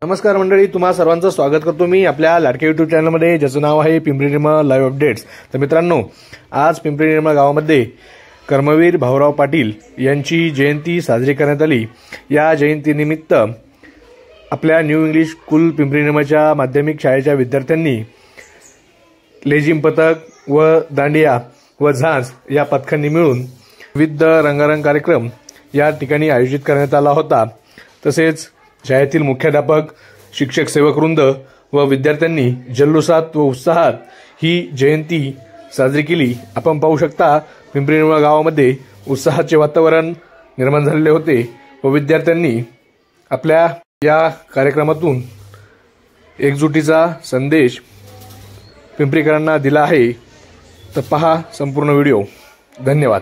नमस्कार मंडळी, तुम्हा सर्वांचं स्वागत करतो मी आपल्या लाडक्या युट्यूब चॅनलमध्ये, ज्याचं नाव आहे पिंपरी निर्मळ लाईव्ह अपडेट्स। तर मित्रांनो, आज पिंपरी निर्मळ गावामध्ये कर्मवीर भाऊराव पाटील यांची जयंती साजरी करण्यात आली। या जयंतीनिमित्त आपल्या न्यू इंग्लिश स्कूल पिंपरी निर्मळच्या माध्यमिक शाळेच्या विद्यार्थ्यांनी लेझिम पथक व दांडिया व झांज या पथकांनी मिळून विविध रंगारंग कार्यक्रम या ठिकाणी आयोजित करण्यात आला होता। तसेच शाळेतील मुख्याध्यापक, शिक्षक, सेवक वृंद व विद्यार्थ्यांनी जल्लोषात व उत्साहात ही जयंती साजरी केली। आपण पाहू शकता, पिंपरी निर्मळ गावामध्ये उत्साहाचे वातावरण निर्माण झालेले होते व विद्यार्थ्यांनी आपल्या या कार्यक्रमातून एकजुटीचा संदेश पिंपरीकरांना दिला आहे। तर पहा संपूर्ण व्हिडिओ। धन्यवाद।